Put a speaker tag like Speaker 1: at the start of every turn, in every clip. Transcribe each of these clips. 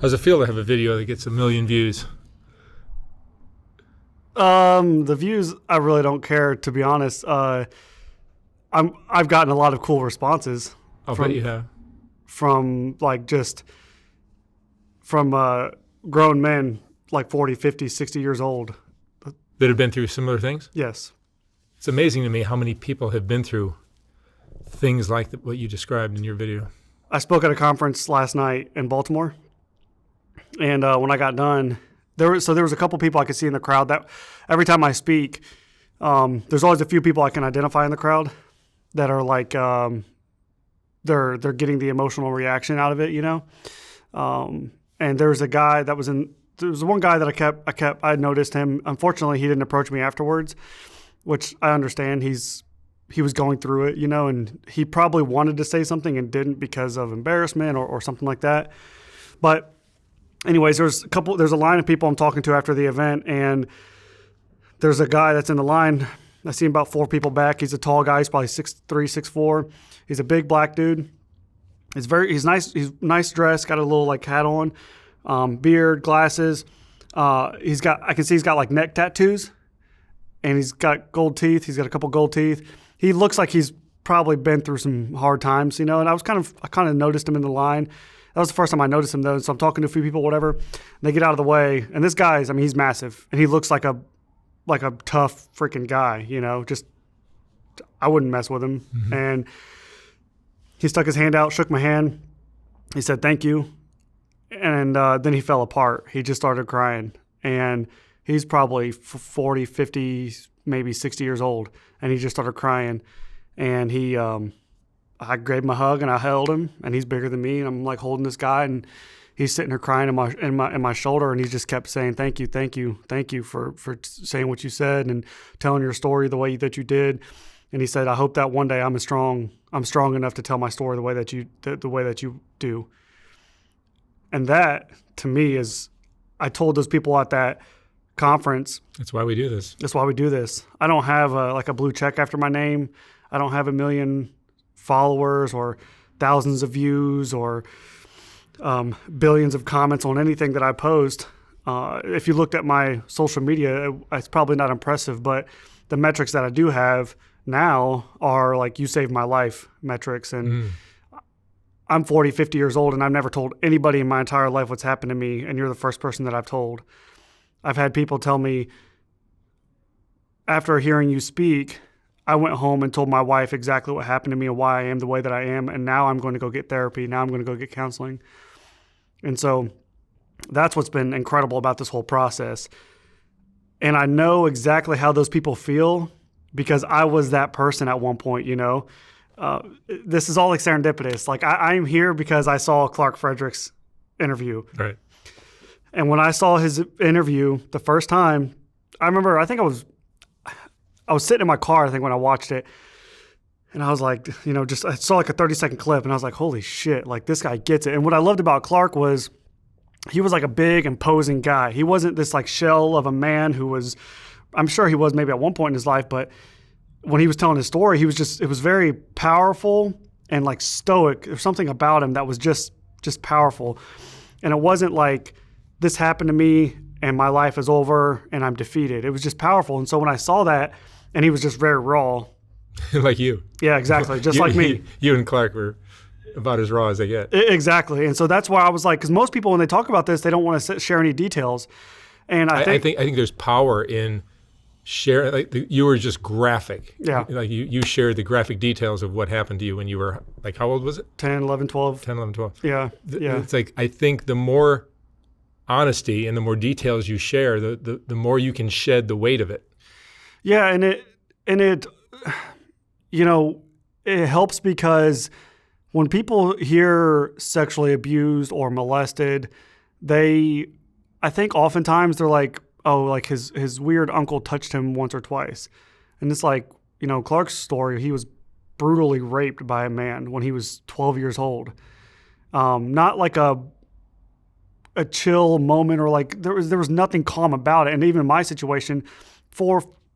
Speaker 1: How's it feel to have a video that gets 1 million views?
Speaker 2: The views, I really don't care, to be honest. I've gotten a lot of cool responses.
Speaker 1: I'll bet you have.
Speaker 2: From grown men like 40, 50, 60 years old.
Speaker 1: That have been through similar things?
Speaker 2: Yes.
Speaker 1: It's amazing to me how many people have been through things like what you described in your video.
Speaker 2: I spoke at a conference last night in Baltimore, and when I got done, there was a couple people I could see in the crowd that every time I speak, there's always a few people I can identify in the crowd that are like they're getting the emotional reaction out of it, you know. And there was a guy that was in. There was one guy that I noticed him. Unfortunately, he didn't approach me afterwards, which I understand. He was going through it, you know, and he probably wanted to say something and didn't because of embarrassment or something like that. But anyways, there's a line of people I'm talking to after the event, and there's a guy that's in the line. I see him about 4 people back. He's a tall guy. He's probably 6'3", 6'4". He's a big black dude. He's nice. He's nice dressed. Got a little like hat on. Beard, glasses. I can see he's got like neck tattoos, and he's got gold teeth. He's got a couple gold teeth. He looks like he's probably been through some hard times, you know. And I kind of noticed him in the line. That was the first time I noticed him though. So I'm talking to a few people, whatever. And they get out of the way, and this guy's, I mean, he's massive, and he looks like a tough freaking guy, you know. Just I wouldn't mess with him. Mm-hmm. And he stuck his hand out, shook my hand. He said, "Thank you." And then he fell apart. He just started crying. And he's probably 40, 50, maybe 60 years old. And he just started crying. And I gave him a hug and I held him. And he's bigger than me. And I'm like holding this guy. And he's sitting there crying in my shoulder. And he just kept saying, "Thank you, thank you, thank you for saying what you said and telling your story the way that you did." And he said, "I hope that one day I'm strong enough to tell my story the way that you do." And that, to me, is, I told those people at that conference.
Speaker 1: That's why we do this.
Speaker 2: That's why we do this. I don't have a blue check after my name. I don't have 1 million followers or thousands of views or billions of comments on anything that I post. If you looked at my social media, it's probably not impressive, but the metrics that I do have now are like "you saved my life" metrics. And I'm 40, 50 years old, and I've never told anybody in my entire life what's happened to me, and you're the first person that I've told. I've had people tell me, after hearing you speak, I went home and told my wife exactly what happened to me and why I am the way that I am, and now I'm going to go get therapy. Now I'm going to go get counseling. And so that's what's been incredible about this whole process. And I know exactly how those people feel because I was that person at one point, you know. This is all like serendipitous. Like I'm here because I saw Clark Frederick's interview.
Speaker 1: Right.
Speaker 2: And when I saw his interview the first time, I remember, I was sitting in my car, I think, when I watched it. And I was like, you know, I saw like a 30-second clip and I was like, holy shit, like this guy gets it. And what I loved about Clark was he was like a big, imposing guy. He wasn't this like shell of a man who was, I'm sure he was maybe at one point in his life, but when he was telling his story, it was very powerful and like stoic. There's something about him that was just powerful. And it wasn't like, this happened to me and my life is over and I'm defeated. It was just powerful. And so when I saw that, and he was just very raw.
Speaker 1: Like you.
Speaker 2: Yeah, exactly. Just like me.
Speaker 1: You and Clark were about as raw as they get.
Speaker 2: Exactly. And so that's why I was like, because most people, when they talk about this, they don't want to share any details. And I think
Speaker 1: there's power in share, like you were just graphic.
Speaker 2: Yeah.
Speaker 1: Like you shared the graphic details of what happened to you when you were, like, how old was it?
Speaker 2: 10, 11, 12.
Speaker 1: 10, 11, 12.
Speaker 2: Yeah.
Speaker 1: It's like, I think the more honesty and the more details you share, the more you can shed the weight of it.
Speaker 2: Yeah. And it, you know, it helps because when people hear sexually abused or molested, I think oftentimes they're like, oh, like his weird uncle touched him once or twice. And it's like, you know, Clark's story, he was brutally raped by a man when he was 12 years old. Not like a chill moment or like there was nothing calm about it. And even in my situation,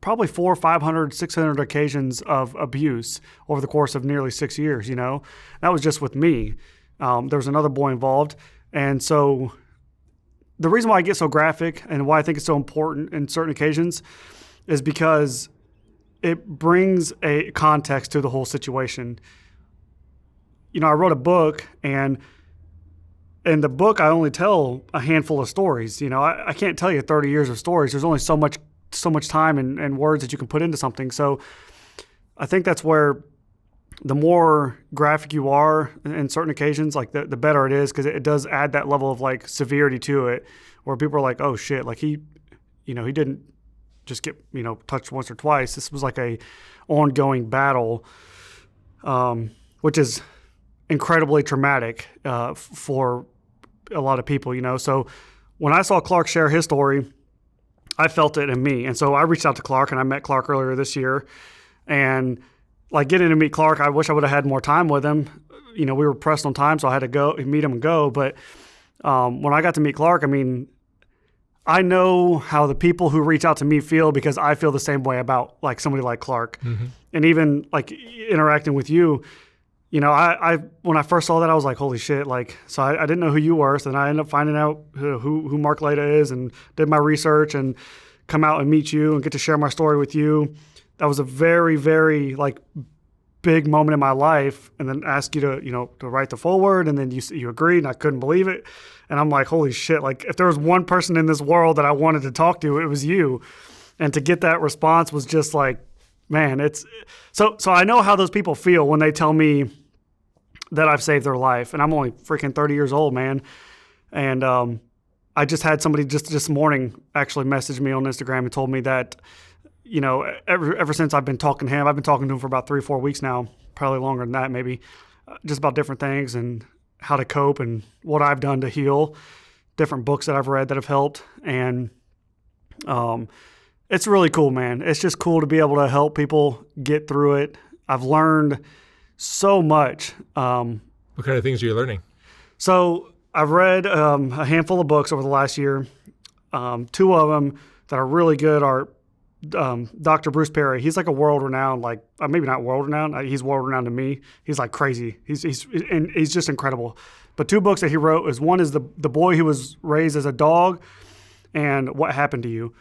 Speaker 2: probably 400, 500, 600 occasions of abuse over the course of nearly 6 years, you know. That was just with me. There was another boy involved. And so the reason why I get so graphic and why I think it's so important in certain occasions is because it brings a context to the whole situation. I wrote a book, and in the book, I only tell a handful of stories. I can't tell you 30 years of stories. There's only so much time and words that you can put into something. So I think that's where the more graphic you are in certain occasions, like the better it is, because it does add that level of like severity to it, where people are like, oh shit, like he didn't just get, touched once or twice. This was like a ongoing battle, which is incredibly traumatic for a lot of people, So when I saw Clark share his story, I felt it in me. And so I reached out to Clark, and I met Clark earlier this year. And like getting to meet Clark, I wish I would have had more time with him. We were pressed on time, so I had to go meet him and go. But when I got to meet Clark, I know how the people who reach out to me feel, because I feel the same way about like somebody like Clark. Mm-hmm. And even like interacting with you, I when I first saw that, I was like, holy shit. Like, so I didn't know who you were. So then I ended up finding out who Mark Leda is, and did my research and come out and meet you and get to share my story with you. That was a very, very like big moment in my life. And then ask you to write the foreword, and then you agreed, and I couldn't believe it. And I'm like, holy shit. Like, if there was one person in this world that I wanted to talk to, it was you. And to get that response was just like, man, it's so I know how those people feel when they tell me that I've saved their life. And I'm only freaking 30 years old, man. And I just had somebody just this morning actually message me on Instagram and told me that, ever since I've been talking to him, I've been talking to him for about 3 or 4 weeks now, probably longer than that, maybe, just about different things and how to cope and what I've done to heal, different books that I've read that have helped. And it's really cool, man. It's just cool to be able to help people get through it. I've learned so much.
Speaker 1: What kind of things are you learning?
Speaker 2: So I've read a handful of books over the last year. 2 of them that are really good are Dr. Bruce Perry. He's like a world-renowned, like maybe not world-renowned. He's world-renowned to me. He's like crazy. He's just incredible. But 2 books that he wrote is, one is the boy who was raised as a dog, and What Happened to You.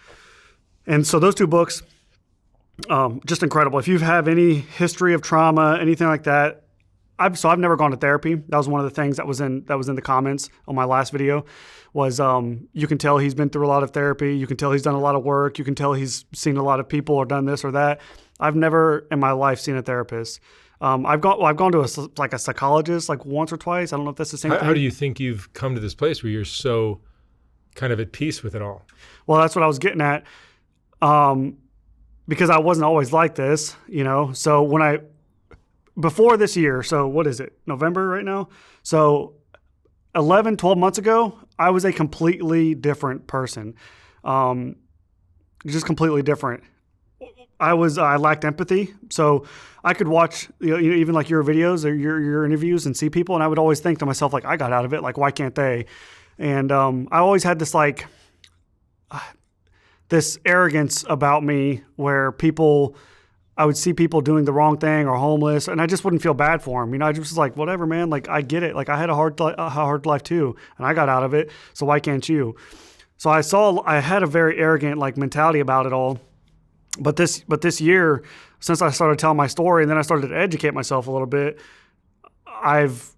Speaker 2: And so those 2 books, just incredible. If you have any history of trauma, anything like that, I've never gone to therapy. That was one of the things that was in the comments on my last video. Was you can tell he's been through a lot of therapy. You can tell he's done a lot of work. You can tell he's seen a lot of people or done this or that. I've never in my life seen a therapist. I've gone to a psychologist like once or twice. I don't know if that's the same thing.
Speaker 1: How do you think you've come to this place where you're so kind of at peace with it all?
Speaker 2: Well, that's what I was getting at. Because I wasn't always like this, So before this year, so what is it, November right now? So 11, 12 months ago, I was a completely different person. Just completely different. I lacked empathy. So I could watch, even like your videos or your interviews and see people, and I would always think to myself, like, I got out of it. Like, why can't they? And I always had this like, this arrogance about me where I would see people doing the wrong thing or homeless, and I just wouldn't feel bad for them. I just was like, whatever, man. Like, I get it. Like, I had a hard life too, and I got out of it. So why can't you? So I had a very arrogant like mentality about it all. But this year, since I started telling my story and then I started to educate myself a little bit, I've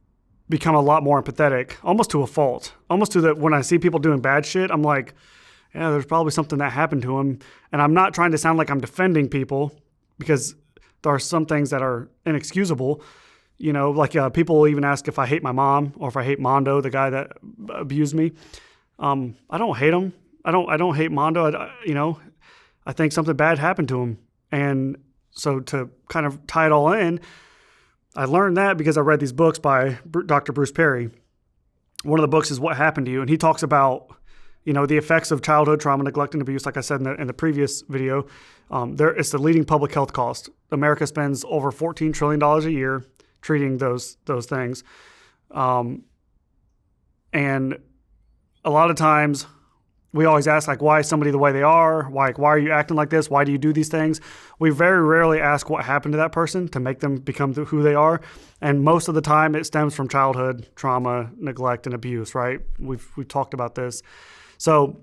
Speaker 2: become a lot more empathetic, almost to a fault. Almost to that when I see people doing bad shit, I'm like, yeah, there's probably something that happened to them. And I'm not trying to sound like I'm defending people, because there are some things that are inexcusable. Like people even ask if I hate my mom or if I hate Mondo, the guy that abused me. I don't hate him. I don't hate Mondo. I think something bad happened to him. And so to kind of tie it all in, I learned that because I read these books by Dr. Bruce Perry. One of the books is What Happened to You. And he talks about, the effects of childhood trauma, neglect, and abuse. Like I said in the previous video, it's the leading public health cost. America spends over $14 trillion a year treating those things. And a lot of times we always ask, like, why is somebody the way they are? Why are you acting like this? Why do you do these things? We very rarely ask what happened to that person to make them become who they are. And most of the time it stems from childhood trauma, neglect, and abuse, right? We've talked about this. So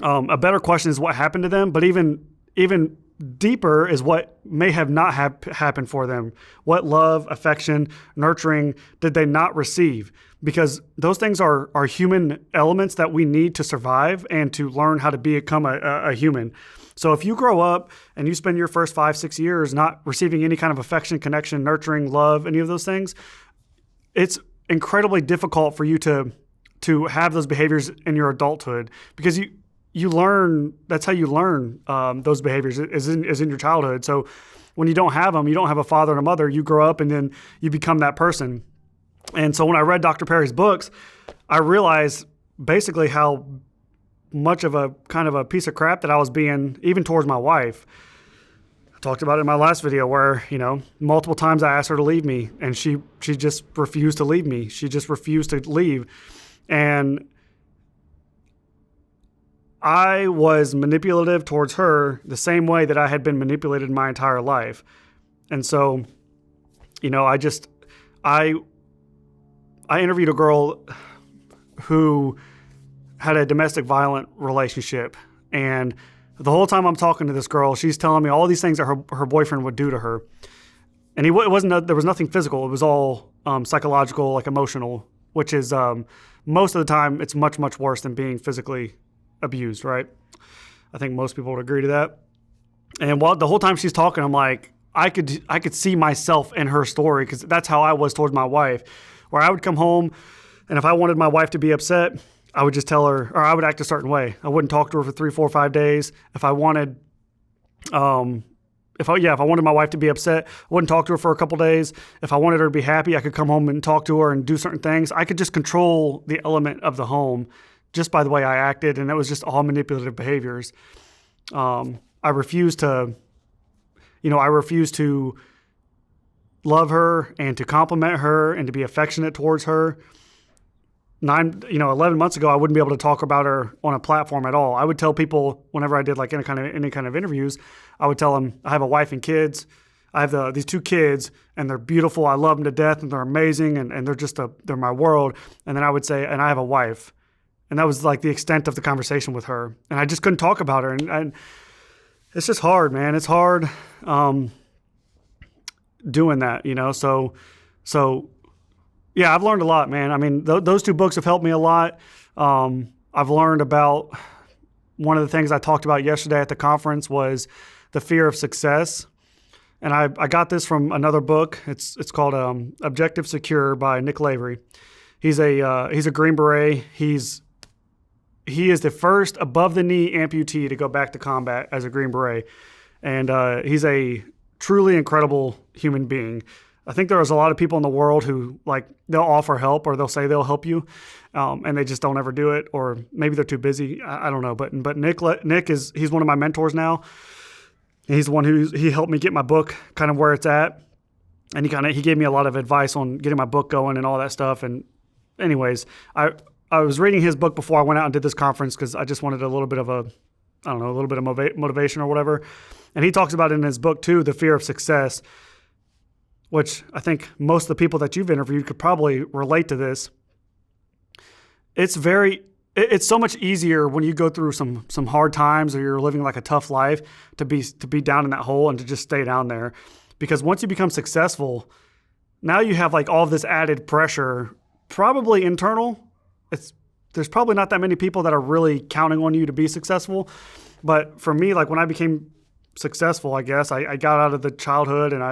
Speaker 2: a better question is what happened to them, but even deeper is what may have not happened for them. What love, affection, nurturing did they not receive? Because those things are human elements that we need to survive and to learn how to become a human. So if you grow up and you spend your first 5-6 years not receiving any kind of affection, connection, nurturing, love, any of those things, it's incredibly difficult for you to have those behaviors in your adulthood, because you learn, that's how you learn those behaviors is in your childhood. So when you don't have them, you don't have a father and a mother, you grow up and then you become that person. And so when I read Dr. Perry's books, I realized basically how much of a kind of a piece of crap that I was being, even towards my wife. I talked about it in my last video where, multiple times I asked her to leave me and she just refused to leave me. She just refused to leave. And I was manipulative towards her the same way that I had been manipulated my entire life. And so, I interviewed a girl who had a domestic violent relationship. And the whole time I'm talking to this girl, she's telling me all these things that her boyfriend would do to her. And there was nothing physical. It was all psychological, like emotional, which is most of the time it's much, much worse than being physically abused, right? I think most people would agree to that. And while the whole time she's talking, I'm like, I could see myself in her story, because that's how I was towards my wife, where I would come home and if I wanted my wife to be upset, I would just tell her, or I would act a certain way. I wouldn't talk to her for 3, 4, 5 days. If I wanted, if I wanted my wife to be upset, I wouldn't talk to her for a couple days. If I wanted her to be happy, I could come home and talk to her and do certain things. I could just control the element of the home just by the way I acted, and it was just all manipulative behaviors. I refused to love her and to compliment her and to be affectionate towards her. 11 months ago, I wouldn't be able to talk about her on a platform at all. I would tell people whenever I did like any kind of interviews, I would tell them I have a wife and kids. I have these 2 kids and they're beautiful. I love them to death and they're amazing and they're my world. And then I would say, and I have a wife. And that was like the extent of the conversation with her. And I just couldn't talk about her. And it's just hard, man. It's hard doing that, So yeah, I've learned a lot, man. I mean, those 2 books have helped me a lot. I've learned about, one of the things I talked about yesterday at the conference was the fear of success. And I got this from another book. It's called Objective Secure by Nick Lavery. He's a Green Beret. He is the first above-the-knee amputee to go back to combat as a Green Beret. And he's a truly incredible human being. I think there's a lot of people in the world who, like, they'll offer help or they'll say they'll help you, and they just don't ever do it, or maybe they're too busy. I don't know. But Nick he's one of my mentors now. He's the one he helped me get my book kind of where it's at. And he gave me a lot of advice on getting my book going and all that stuff. And anyways, I was reading his book before I went out and did this conference because I just wanted a little bit of motivation or whatever. And he talks about it in his book too, the fear of success, which I think most of the people that you've interviewed could probably relate to this. It's so much easier when you go through some hard times or you're living like a tough life to be down in that hole and to just stay down there. Because once you become successful, now you have like all of this added pressure, probably internal. There's probably not that many people that are really counting on you to be successful. But for me, like when I became successful, I guess, I got out of the childhood and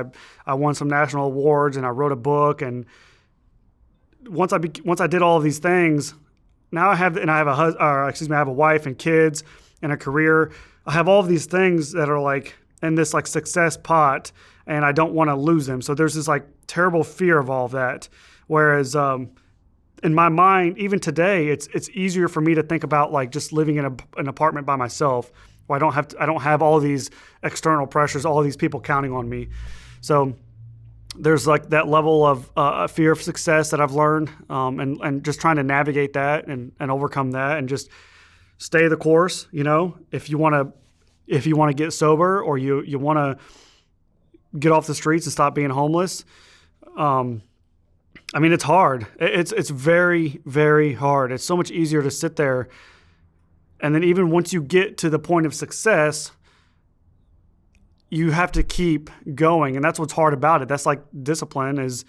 Speaker 2: I won some national awards and I wrote a book. And once I did all of these things, now I have a wife and kids and a career. I have all of these things that are like in this like success pot, and I don't want to lose them. So there's this like terrible fear of all of that. Whereas in my mind, even today, it's easier for me to think about like just living in an apartment by myself, where I don't have all these external pressures, all these people counting on me. So there's like that level of fear of success that I've learned, and just trying to navigate that and overcome that and just stay the course. If you want to get sober or you want to get off the streets and stop being homeless, I mean, it's hard. It's very, very hard. It's so much easier to sit there And then even once you get to the point of success, you have to keep going. And that's what's hard about it. That's like discipline is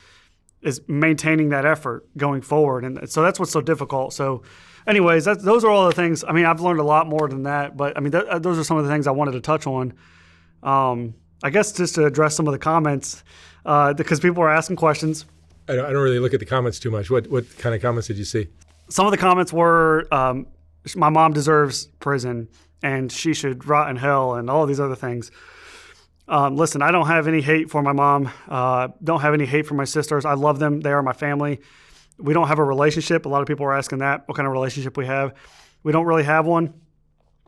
Speaker 2: maintaining that effort going forward. And so that's what's so difficult. So anyways, those are all the things. I mean, I've learned a lot more than that, but I mean, those are some of the things I wanted to touch on. I guess just to address some of the comments, because people are asking questions.
Speaker 1: I don't really look at the comments too much. What kind of comments did you see?
Speaker 2: Some of the comments were, my mom deserves prison and she should rot in hell and all these other things. Listen, I don't have any hate for my mom. Don't have any hate for my sisters. I love them. They are my family. We don't have a relationship. A lot of people are asking that, what kind of relationship we have. We don't really have one.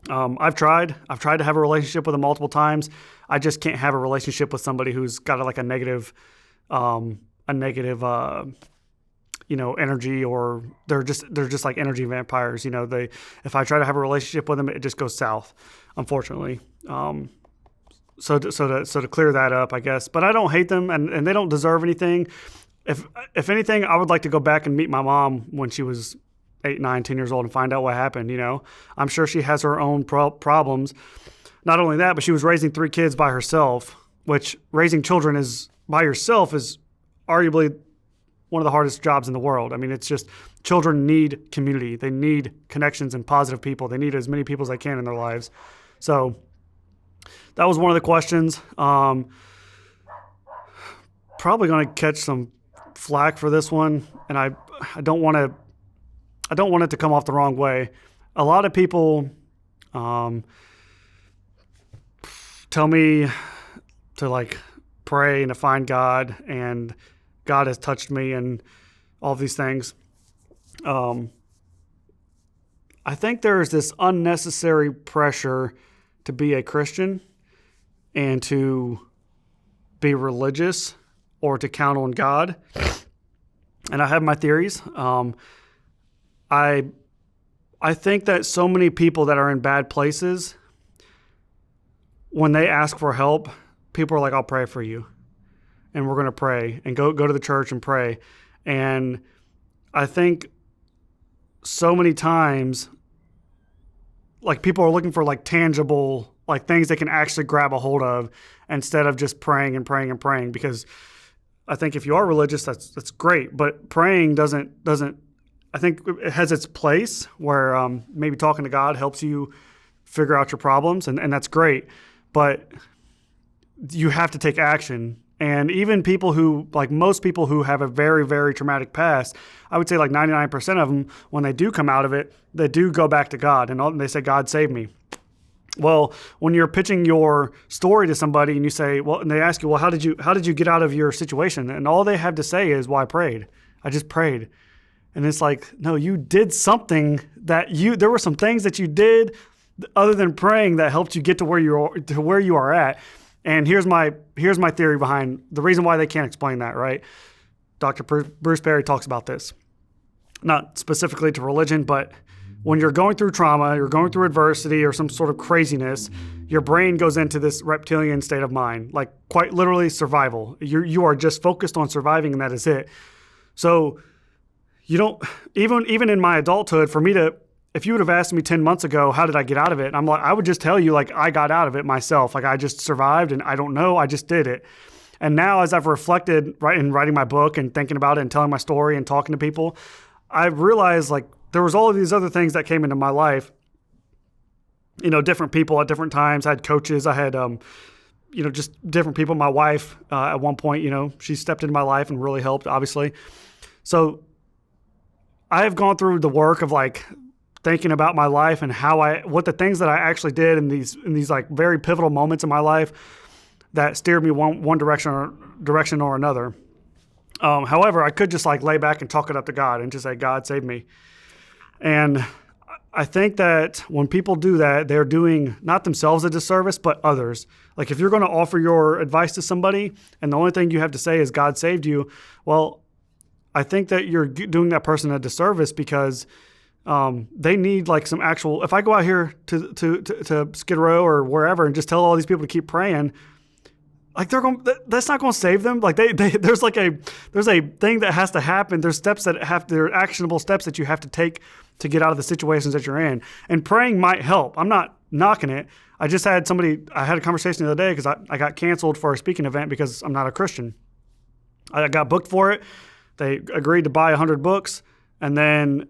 Speaker 2: I've tried to have a relationship with them multiple times. I just can't have a relationship with somebody who's got like a negative, energy, or they're just like energy vampires. If I try to have a relationship with them, it just goes south, unfortunately. So to clear that up, I guess. But I don't hate them, and they don't deserve anything. If anything, I would like to go back and meet my mom when she was 8, 9, 10 years old and find out what happened. I'm sure she has her own problems. Not only that, but she was raising 3 kids by herself, which raising children by yourself is arguably one of the hardest jobs in the world. I mean, it's just children need community. They need connections and positive people. They need as many people as they can in their lives. So that was one of the questions. Probably going to catch some flack for this one, and I don't want it to come off the wrong way. A lot of people tell me to like pray and to find God, and God has touched me and all of these things. I think there's this unnecessary pressure to be a Christian and to be religious or to count on God. And I have my theories. I think that so many people that are in bad places, when they ask for help, people are like, I'll pray for you. And we're going to pray and go to the church and pray. And I think so many times, like, people are looking for like tangible, like things they can actually grab a hold of instead of just praying and praying and praying. Because I think if you are religious, that's great. But praying doesn't. I think it has its place where maybe talking to God helps you figure out your problems, and that's great. But you have to take action. And even people who, like most people who have a very, very traumatic past, I would say like 99% of them, when they do come out of it, they do go back to God and they say, God save me. Well, when you're pitching your story to somebody and you say, well, and they ask you, well, how did you get out of your situation? And all they have to say is, well, I prayed. I just prayed. And it's like, no, you did something there were some things that you did other than praying that helped you get to where you are at. And here's my theory behind the reason why they can't explain that, right? Dr. Bruce Perry talks about this, not specifically to religion, but when you're going through trauma, you're going through adversity or some sort of craziness, your brain goes into this reptilian state of mind, like quite literally survival. You are just focused on surviving, and that is it. So you don't, even in my adulthood, for me to, if you would have asked me 10 months ago, how did I get out of it? And I'm like, I would just tell you, like, I got out of it myself. Like, I just survived, and I don't know, I just did it. And now as I've reflected in writing my book and thinking about it and telling my story and talking to people, I've realized, like, there was all of these other things that came into my life, different people at different times. I had coaches. I had, just different people. My wife, at one point, she stepped into my life and really helped, obviously. So I have gone through the work of like thinking about my life and what the things that I actually did in these like very pivotal moments in my life that steered me one direction or another. However, I could just like lay back and talk it up to God and just say, God, save me. And I think that when people do that, they're doing not themselves a disservice, but others. Like if you're going to offer your advice to somebody and the only thing you have to say is God saved you, well, I think that you're doing that person a disservice because they need like some actual, if I go out here to Skid Row or wherever and just tell all these people to keep praying, like that's not going to save them. Like there's a thing that has to happen. There's there are actionable steps that you have to take to get out of the situations that you're in. And praying might help. I'm not knocking it. I had a conversation the other day because I got canceled for a speaking event because I'm not a Christian. I got booked for it. They agreed to buy 100 books. And then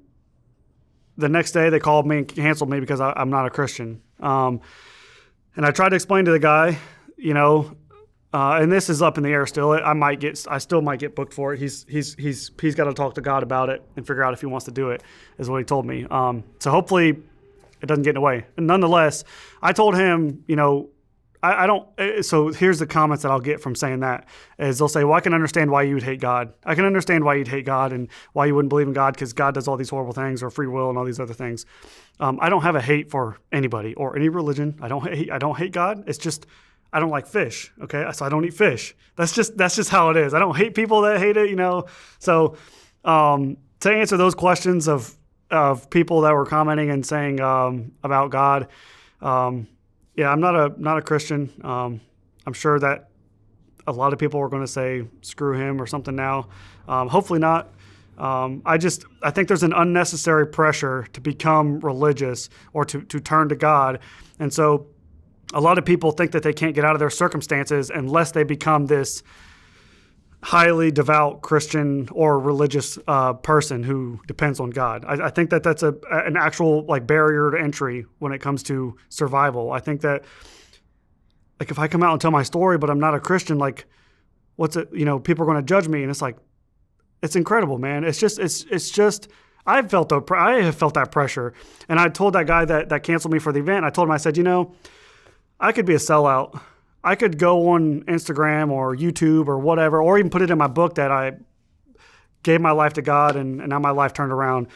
Speaker 2: the next day they called me and canceled me because I'm not a Christian. And I tried to explain to the guy, and this is up in the air still. I still might get booked for it. He's got to talk to God about it and figure out if he wants to do it, is what he told me. So hopefully it doesn't get in the way. And nonetheless, I told him, I don't. So here's the comments that I'll get from saying that is they'll say, well, I can understand why you would hate God. I can understand why you'd hate God and why you wouldn't believe in God because God does all these horrible things or free will and all these other things. I don't have a hate for anybody or any religion. I don't hate God. It's just I don't like fish. Okay, so I don't eat fish. That's just how it is. I don't hate people that hate it. So to answer those questions of people that were commenting and saying about God. Yeah, I'm not a Christian. I'm sure that a lot of people are going to say screw him or something now. Hopefully not. I think there's an unnecessary pressure to become religious or to turn to God. And so a lot of people think that they can't get out of their circumstances unless they become this highly devout Christian or religious person who depends on God. I think that that's an actual barrier to entry when it comes to survival. I think that if I come out and tell my story, but I'm not a Christian, what's it? People are going to judge me, and it's incredible, man. It's just. I have felt that pressure, and I told that guy that canceled me for the event. I told him, I said, I could be a sellout. I could go on Instagram or YouTube or whatever, or even put it in my book that I gave my life to God and now my life turned around.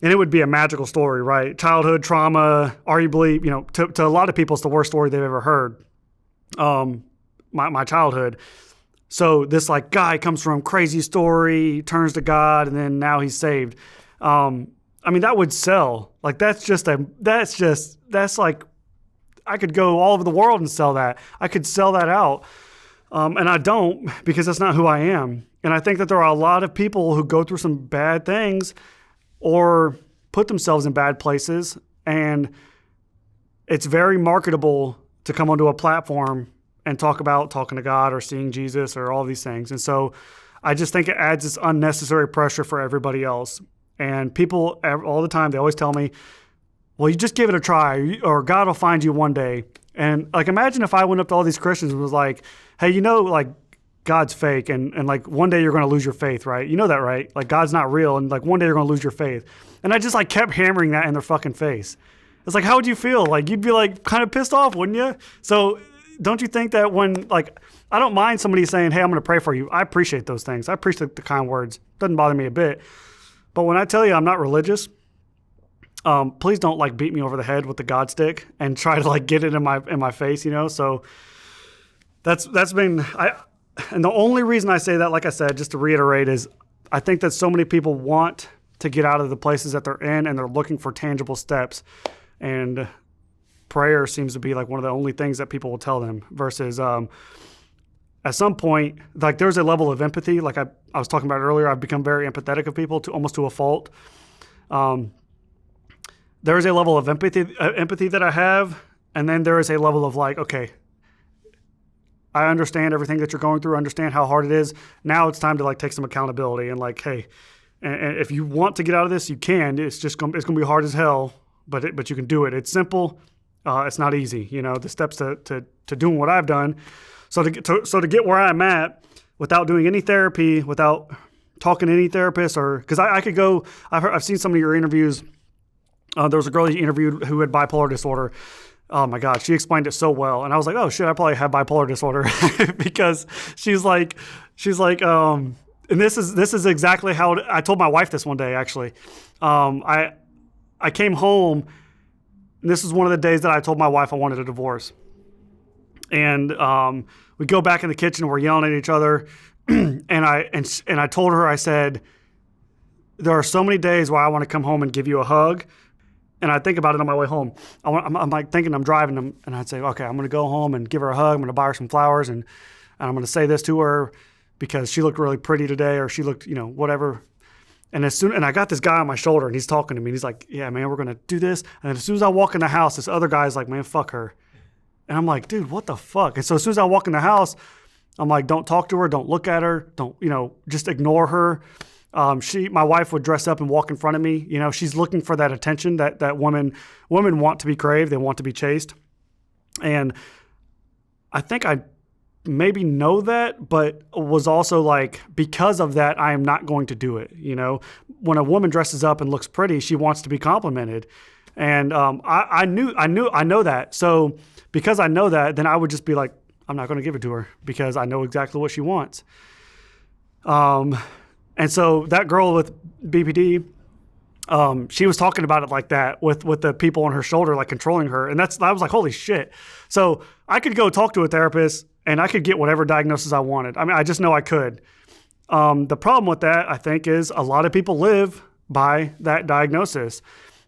Speaker 2: And it would be a magical story, right? Childhood trauma, arguably, to a lot of people, it's the worst story they've ever heard. My childhood. So this like comes from crazy story, turns to God, and then now he's saved. I mean, that would sell. Like that's like, I could go all over the world and sell that. I could sell that out. And I don't, because that's not who I am. And I think that there are a lot of people who go through some bad things or put themselves in bad places. And it's very marketable to come onto a platform and talk about talking to God or seeing Jesus or all these things. And so I just think it adds this unnecessary pressure for everybody else. And people all the time, they always tell me, well, you just give it a try or God will find you one day. And like, imagine if I went up to all these Christians and was like, hey, like God's fake and like one day you're going to lose your faith, right? You know that, right? Like God's not real. And like one day you're going to lose your faith. And I just like kept hammering that in their fucking face. It's like, how would you feel? Like you'd be like kind of pissed off, wouldn't you? So don't you think that when like, I don't mind somebody saying, hey, I'm going to pray for you. I appreciate those things. I appreciate the kind words. Doesn't bother me a bit. But when I tell you I'm not religious, please don't like beat me over the head with the God stick and try to like get it in my face, So that's been and the only reason I say that, like I said, just to reiterate, is I think that so many people want to get out of the places that they're in and they're looking for tangible steps, and prayer seems to be like one of the only things that people will tell them. Versus at some point, like there's a level of empathy, like I was talking about earlier. I've become very empathetic of people to almost to a fault. There is a level of empathy that I have, and then there is a level of like, okay, I understand everything that you're going through, understand how hard it is. Now it's time to like take some accountability and like, hey, and if you want to get out of this, you can. It's going to be hard as hell, but you can do it. It's simple. It's not easy, the steps to doing what I've done. So to get where I'm at without doing any therapy, without talking to any therapist, or because I could go. I've seen some of your interviews. There was a girl you interviewed who had bipolar disorder. Oh my God, she explained it so well. And I was like, oh shit, I probably have bipolar disorder because she's like, and this is exactly how I told my wife this one day, actually. I came home, and this is one of the days that I told my wife I wanted a divorce. And we go back in the kitchen and we're yelling at each other. and I told her, I said, there are so many days where I want to come home and give you a hug. And I think about it on my way home. I'm like thinking I'm driving them, and I'd say, okay, I'm going to go home and give her a hug. I'm going to buy her some flowers, and I'm going to say this to her because she looked really pretty today, or she looked, whatever. And I got this guy on my shoulder, and he's talking to me, and he's like, yeah, man, we're going to do this. And as soon as I walk in the house, this other guy's like, man, fuck her. And I'm like, dude, what the fuck? And so as soon as I walk in the house, I'm like, don't talk to her, don't look at her, don't, just ignore her. My wife would dress up and walk in front of me. She's looking for that attention that women want to be craved. They want to be chased. And I think I maybe know that, but was also like, because of that, I am not going to do it. When a woman dresses up and looks pretty, she wants to be complimented. And I know that. So because I know that, then I would just be like, I'm not going to give it to her because I know exactly what she wants. And so that girl with BPD, she was talking about it like that with the people on her shoulder, like controlling her. And I was like, holy shit. So I could go talk to a therapist and I could get whatever diagnosis I wanted. I mean, I just know I could. The problem with that, I think, is a lot of people live by that diagnosis.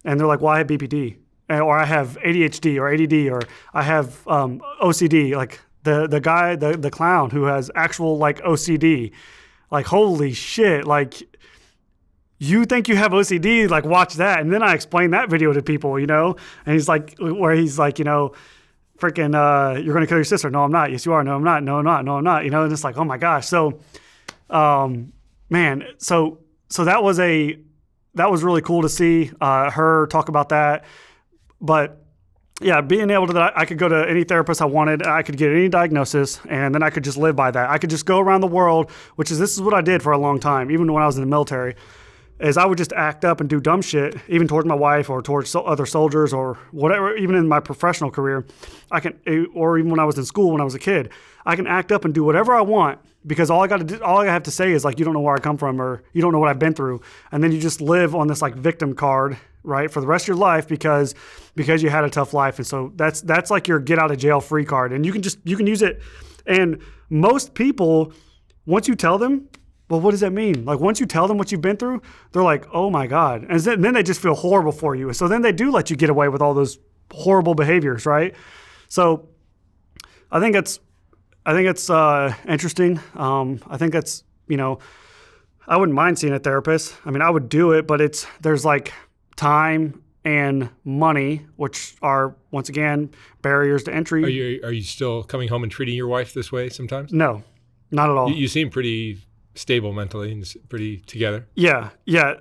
Speaker 2: And they're like, well, I have BPD, or I have ADHD or ADD, or I have OCD, like the guy, the clown who has actual like OCD. Like, holy shit, like, you think you have OCD, like, watch that. And then I explained that video to people, and he's like, freaking, you're going to kill your sister. No, I'm not. Yes, you are. No, I'm not. No, I'm not. No, I'm not. And it's like, oh my gosh. So, man, so that was really cool to see her talk about that. But yeah, being able to, I could go to any therapist I wanted, I could get any diagnosis, and then I could just live by that. I could just go around the world, this is what I did for a long time, even when I was in the military, is I would just act up and do dumb shit, even towards my wife or towards other soldiers or whatever, even in my professional career, or even when I was in school when I was a kid, I can act up and do whatever I want because all I have to say is like, you don't know where I come from or you don't know what I've been through. And then you just live on this like victim card, right, for the rest of your life because you had a tough life. And so that's like your get out of jail free card. And you can use it. And most people, once you tell them, well, what does that mean? Like once you tell them what you've been through, they're like, oh my God. And then they just feel horrible for you. So then they do let you get away with all those horrible behaviors, right? So I think it's interesting. I think it's, I wouldn't mind seeing a therapist. I mean, I would do it, but there's like time and money, which are, once again, barriers to entry.
Speaker 1: Are you still coming home and treating your wife this way sometimes?
Speaker 2: No, not at all.
Speaker 1: You seem pretty stable mentally and pretty together.
Speaker 2: Yeah.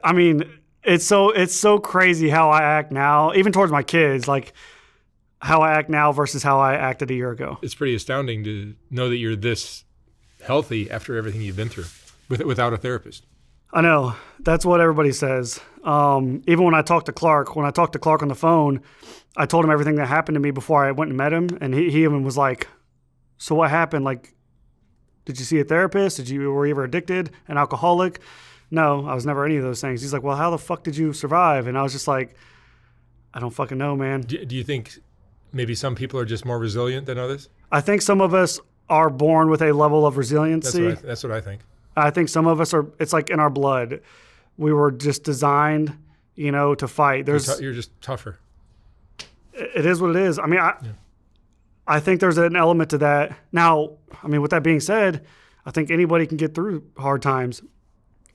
Speaker 2: I mean, it's so crazy how I act now, even towards my kids, like how I act now versus how I acted a year ago. It's
Speaker 1: pretty astounding to know that you're this healthy after everything you've been through without a therapist.
Speaker 2: I know. That's what everybody says. Even when I talked to Clark on the phone, I told him everything that happened to me before I went and met him. And he even was like, so what happened? Like, did you see a therapist? Were you ever addicted, an alcoholic? No, I was never any of those things. He's like, well, how the fuck did you survive? And I was just like, I don't fucking know, man.
Speaker 1: Do you think maybe some people are just more resilient than others?
Speaker 2: I think some of us are born with a level of resiliency.
Speaker 1: That's what I think.
Speaker 2: I think some of us it's like in our blood. We were just designed, to fight.
Speaker 1: You're just tougher.
Speaker 2: It is what it is. I mean, I think there's an element to that. Now, I mean, with that being said, I think anybody can get through hard times.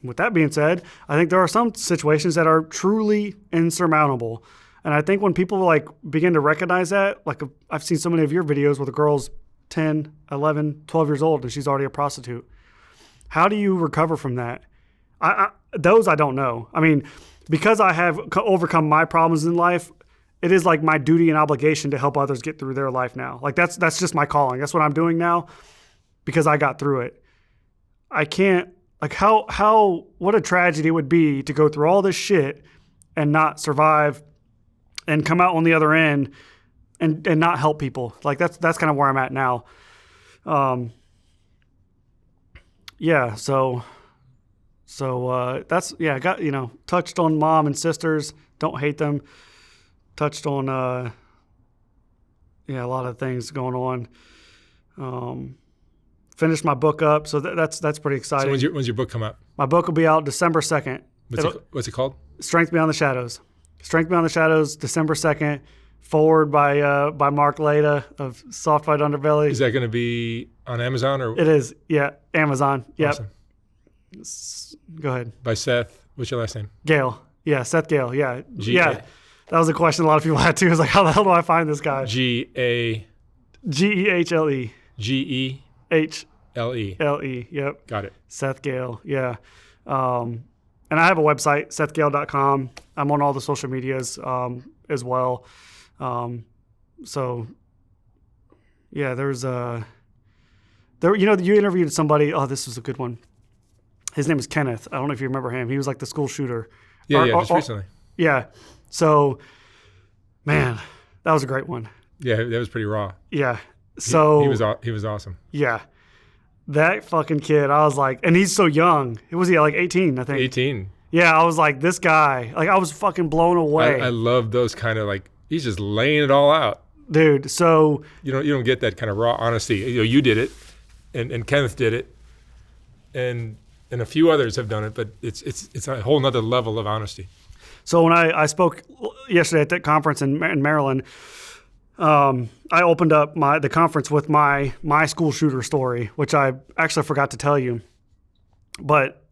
Speaker 2: With that being said, I think there are some situations that are truly insurmountable. And I think when people like begin to recognize that, like I've seen so many of your videos where the girl's 10, 11, 12 years old and she's already a prostitute. How do you recover from that? Those I don't know. I mean, because I have overcome my problems in life, it is like my duty and obligation to help others get through their life now. Like that's just my calling. That's what I'm doing now because I got through it. I can't, like what a tragedy it would be to go through all this shit and not survive and come out on the other end and not help people. Like that's kind of where I'm at now. Yeah. So that's, I got, touched on mom and sisters, don't hate them. Touched on, a lot of things going on. Finished my book up, so that's pretty exciting.
Speaker 1: So when's your book come out?
Speaker 2: My book will be out December 2nd.
Speaker 1: What's it called?
Speaker 2: Strength Beyond the Shadows. Strength Beyond the Shadows, December 2nd. Forward by Mark Leda of Soft Fight Underbelly.
Speaker 1: Is that going to be on Amazon or?
Speaker 2: It is, yeah, Amazon. Yep.
Speaker 1: Awesome.
Speaker 2: Go ahead.
Speaker 1: By Seth. What's your last name?
Speaker 2: Gehle. Yeah, Seth Gehle. Yeah.
Speaker 1: Yeah.
Speaker 2: That was a question a lot of people had too. It was like, how the hell do I find this guy?
Speaker 1: Gehle.
Speaker 2: Gehle.
Speaker 1: Gehle.
Speaker 2: L-E. Yep.
Speaker 1: Got it.
Speaker 2: Seth Gehle. Yeah. And I have a website, sethgehle.com. I'm on all the social medias as well. So yeah, you interviewed somebody. Oh, this was a good one. His name is Kenneth. I don't know if you remember him. He was like the school shooter.
Speaker 1: Just recently.
Speaker 2: Yeah. So, man, that was a great one.
Speaker 1: Yeah, that was pretty raw.
Speaker 2: Yeah. So
Speaker 1: he was awesome.
Speaker 2: Yeah. That fucking kid, I was like, and he's so young. Was he like 18, I think?
Speaker 1: 18.
Speaker 2: Yeah, I was like, this guy, like I was fucking blown away.
Speaker 1: I love those kind of like, he's just laying it all out.
Speaker 2: Dude, so
Speaker 1: you don't get that kind of raw honesty. You did it, and Kenneth did it, and a few others have done it, but it's a whole nother level of honesty.
Speaker 2: So when I spoke yesterday at that conference in Maryland, I opened up the conference with my school shooter story, which I actually forgot to tell you. But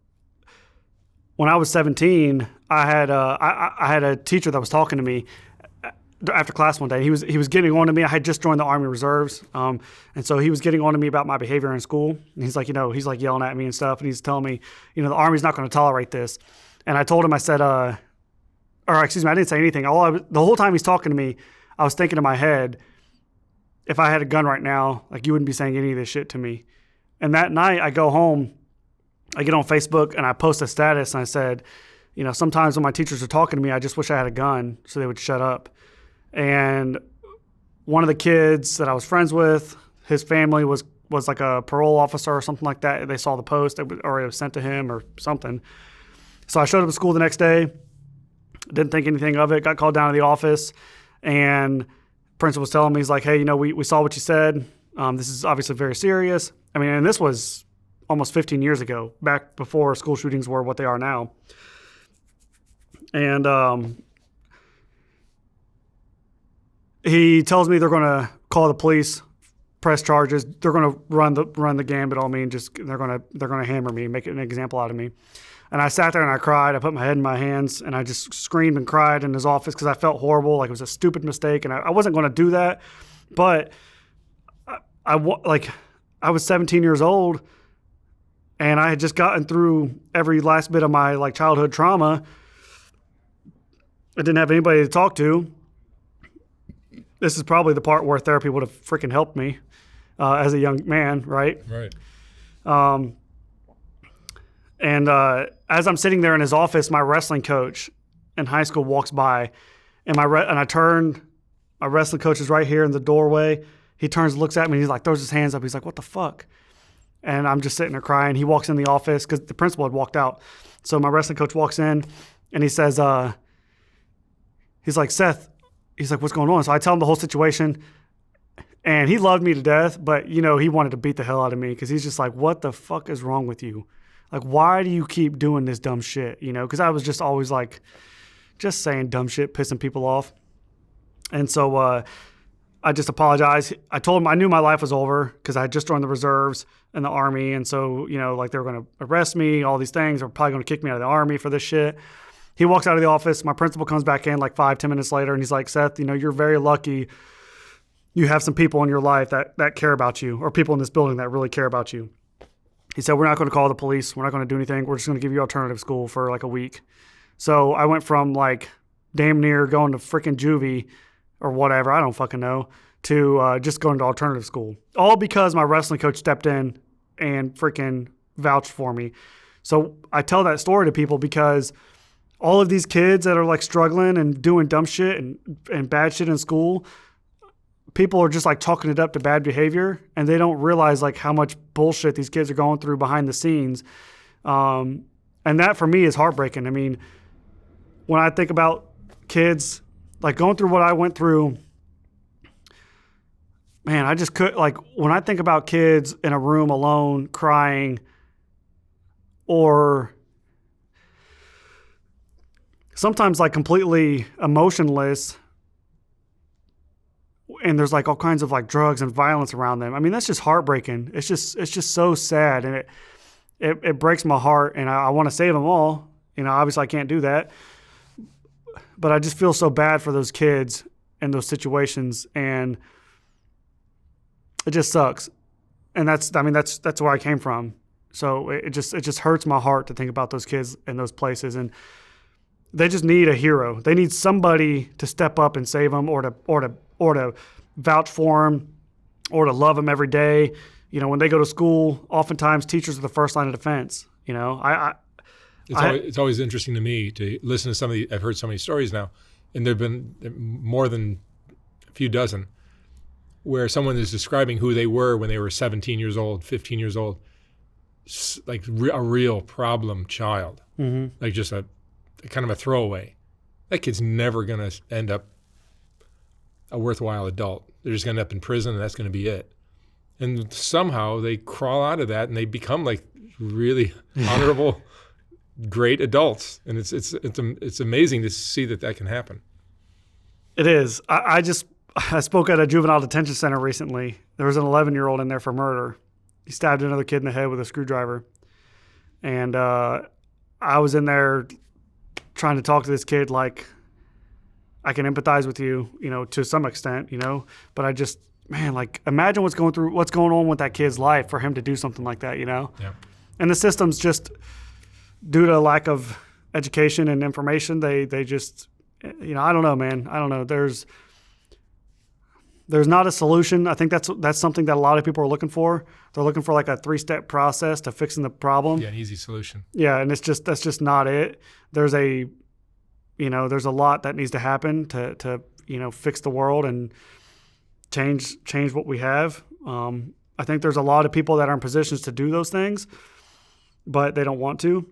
Speaker 2: when I was 17, I had a teacher that was talking to me after class one day. He was getting on to me. I had just joined the Army Reserves, and so he was getting on to me about my behavior in school. And he's like, he's like yelling at me and stuff, and he's telling me, the Army's not going to tolerate this. And I told him, I said, I didn't say anything. The whole time he's talking to me, I was thinking in my head, if I had a gun right now, like you wouldn't be saying any of this shit to me. And that night I go home, I get on Facebook and I post a status and I said, sometimes when my teachers are talking to me, I just wish I had a gun so they would shut up. And one of the kids that I was friends with, his family was like a parole officer or something like that. They saw the post or it was sent to him or something. So I showed up at school the next day, didn't think anything of it, got called down to the office, and principal was telling me, he's like, hey, we saw what you said. This is obviously very serious. I mean, and this was almost 15 years ago, back before school shootings were what they are now. And he tells me they're going to call the police, press charges. They're going to run the gambit on me, and they're going to hammer me, make an example out of me. And I sat there and I cried. I put my head in my hands and I just screamed and cried in his office because I felt horrible, like it was a stupid mistake, and I wasn't going to do that. But I was 17 years old, and I had just gotten through every last bit of my like childhood trauma. I didn't have anybody to talk to. This is probably the part where therapy would have freaking helped me as a young man, right?
Speaker 1: Right.
Speaker 2: And as I'm sitting there in his office, my wrestling coach in high school walks by, and I turned. My wrestling coach is right here in the doorway. He turns, looks at me, and he's like, throws his hands up. He's like, what the fuck? And I'm just sitting there crying. He walks in the office because the principal had walked out. So my wrestling coach walks in, and he says, he's like, Seth, he's like, what's going on? So I tell him the whole situation, and he loved me to death, but, he wanted to beat the hell out of me because he's just like, what the fuck is wrong with you? Like, why do you keep doing this dumb shit? Because I was just always like, just saying dumb shit, pissing people off. And so I just apologized. I told him I knew my life was over because I had just joined the reserves and the Army. And so, like they were going to arrest me, all these things. They were probably going to kick me out of the Army for this shit. He walks out of the office. My principal comes back in like 5-10 minutes later, and he's like, Seth, you're very lucky. You have some people in your life that care about you, or people in this building that really care about you. He said, we're not going to call the police. We're not going to do anything. We're just going to give you alternative school for like a week. So I went from like damn near going to freaking juvie or whatever, I don't fucking know, to just going to alternative school. All because my wrestling coach stepped in and freaking vouched for me. So I tell that story to people because all of these kids that are like struggling and doing dumb shit and bad shit in school, people are just like chalking it up to bad behavior, and they don't realize like how much bullshit these kids are going through behind the scenes. And that for me is heartbreaking. I mean, when I think about kids like going through what I went through, man, I just could, like, when I think about kids in a room alone crying, or sometimes like completely emotionless, and there's like all kinds of like drugs and violence around them. I mean, that's just heartbreaking. It's just so sad, and it breaks my heart, and I want to save them all. Obviously I can't do that, but I just feel so bad for those kids in those situations, and it just sucks. And that's where I came from. So it just hurts my heart to think about those kids in those places, and they just need a hero. They need somebody to step up and save them, or to vouch for them, or to love them every day. When they go to school, oftentimes teachers are the first line of defense.
Speaker 1: It's always interesting to me to listen to I've heard so many stories now, and there've been more than a few dozen, where someone is describing who they were when they were 17 years old, 15 years old, like a real problem child, like just a kind of a throwaway. That kid's never going to end up a worthwhile adult. They're just going to end up in prison, and that's going to be it. And somehow they crawl out of that, and they become like really honorable, great adults. And it's amazing to see that can happen.
Speaker 2: It is. I spoke at a juvenile detention center recently. There was an 11-year-old in there for murder. He stabbed another kid in the head with a screwdriver. And I was in there trying to talk to this kid like, I can empathize with you, to some extent, but I just, man, like, imagine what's going on with that kid's life for him to do something like that, Yeah. And the system's just, due to lack of education and information, they just, I don't know, man. I don't know. There's not a solution. I think that's something that a lot of people are looking for. They're looking for like a 3-step process to fixing the problem.
Speaker 1: Yeah, an easy solution.
Speaker 2: Yeah, and that's just not it. There's a lot that needs to happen to fix the world and change what we have. I think there's a lot of people that are in positions to do those things, but they don't want to.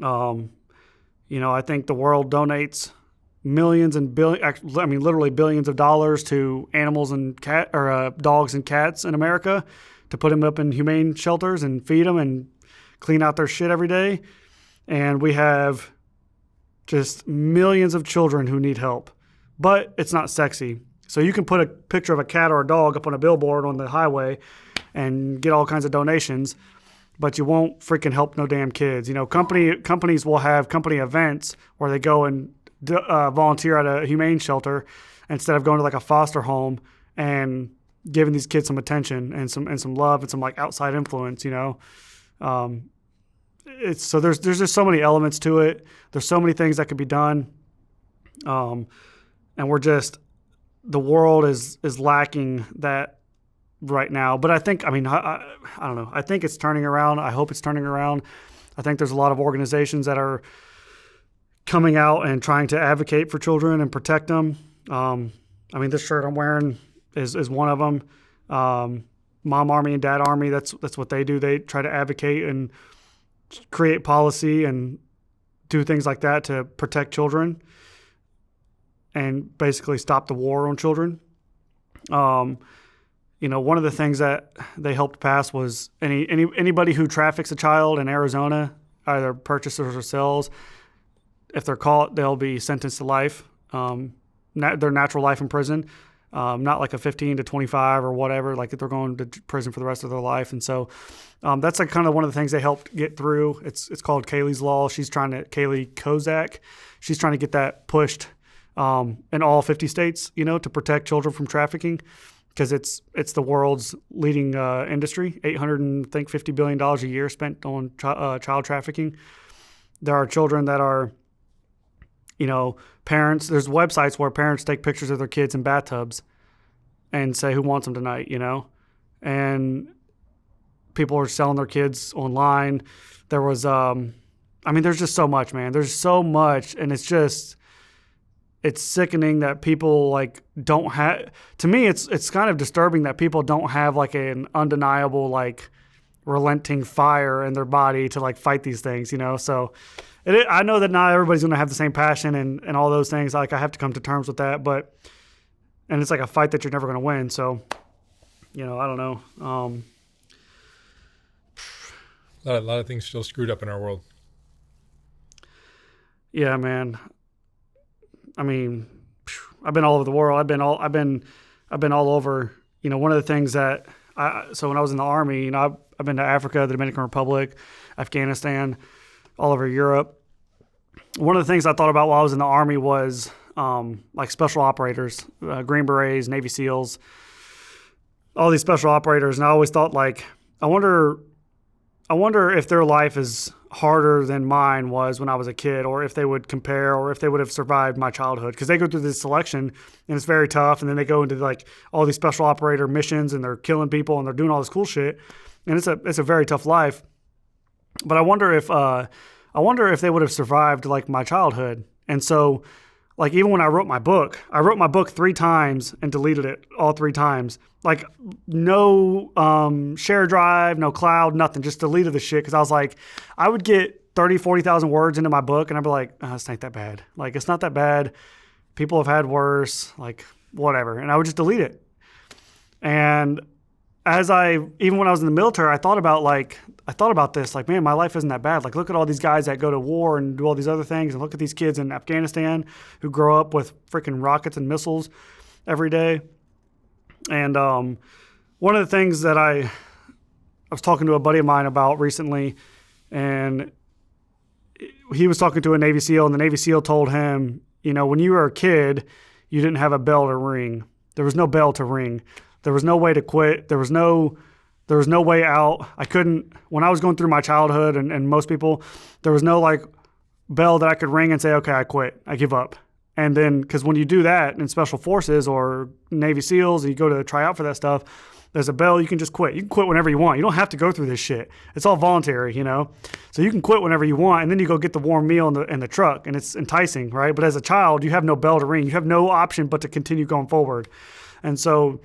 Speaker 2: I think the world donates millions and literally billions of dollars to animals and dogs and cats in America to put them up in humane shelters and feed them and clean out their shit every day. And we have just millions of children who need help, but it's not sexy. So you can put a picture of a cat or a dog up on a billboard on the highway and get all kinds of donations, but you won't freaking help no damn kids. Companies will have company events where they go and volunteer at a humane shelter instead of going to like a foster home and giving these kids some attention and some love and some like outside influence. So there's just so many elements to it. There's so many things that could be done, and the world is lacking that right now. But I think, I don't know. I think it's turning around. I hope it's turning around. I think there's a lot of organizations that are coming out and trying to advocate for children and protect them. This shirt I'm wearing is one of them. Mom Army and Dad Army, that's what they do. They try to advocate and create policy and do things like that to protect children and basically stop the war on children. One of the things that they helped pass was anybody who traffics a child in Arizona, either purchases or sells, if they're caught, they'll be sentenced to life, their natural life in prison, not like a 15 to 25 or whatever, like if they're going to prison for the rest of their life. And so that's like kind of one of the things they helped get through. It's called Kaylee's Law. Kaylee Kozak, she's trying to get that pushed in all 50 states, to protect children from trafficking, because it's the world's leading industry. $850 billion a year spent on child trafficking. There are children that are, parents. There's websites where parents take pictures of their kids in bathtubs and say who wants them tonight, and people are selling their kids online. There was, there's just so much, man. There's so much, and it's sickening that people like don't have. To me, it's kind of disturbing that people don't have like an undeniable like relenting fire in their body to like fight these things, So I know that not everybody's going to have the same passion and all those things. Like I have to come to terms with that, and it's like a fight that you're never going to win. So, I don't know.
Speaker 1: A lot of things still screwed up in our world.
Speaker 2: Yeah, man. I mean, I've been all over the world. I've been all over. One of the things that so when I was in the Army, I've been to Africa, the Dominican Republic, Afghanistan, all over Europe. One of the things I thought about while I was in the Army was like special operators, Green Berets, Navy SEALs, all these special operators. And I always thought, like, I wonder if their life is harder than mine was when I was a kid, or if they would compare, or if they would have survived my childhood. Because they go through this selection, and it's very tough. And then they go into like all these special operator missions, and they're killing people, and they're doing all this cool shit. And it's a very tough life. But I wonder if they would have survived like my childhood. And so, like, even when I wrote my book 3 times and deleted it all 3 times. Like, no share drive, no cloud, nothing. Just deleted the shit because I was like, I would get 30, 40,000 words into my book, and I'd be like, oh, it's not that bad. Like, it's not that bad. People have had worse. Like, whatever. And I would just delete it. And even when I was in the military, I thought about this. Like, man, my life isn't that bad. Like, look at all these guys that go to war and do all these other things, and look at these kids in Afghanistan who grow up with freaking rockets and missiles every day. And one of the things that I was talking to a buddy of mine about recently, and he was talking to a Navy SEAL, and the Navy SEAL told him, when you were a kid, you didn't have a bell to ring. There was no bell to ring. There was no way to quit. There was no way out. I couldn't, when I was going through my childhood and most people, there was no like bell that I could ring and say, okay, I quit. I give up. And then, because when you do that in Special Forces or Navy SEALs, and you go to try out for that stuff, there's a bell. You can just quit. You can quit whenever you want. You don't have to go through this shit. It's all voluntary, So you can quit whenever you want, and then you go get the warm meal in the truck, and it's enticing, right? But as a child, you have no bell to ring. You have no option but to continue going forward. And so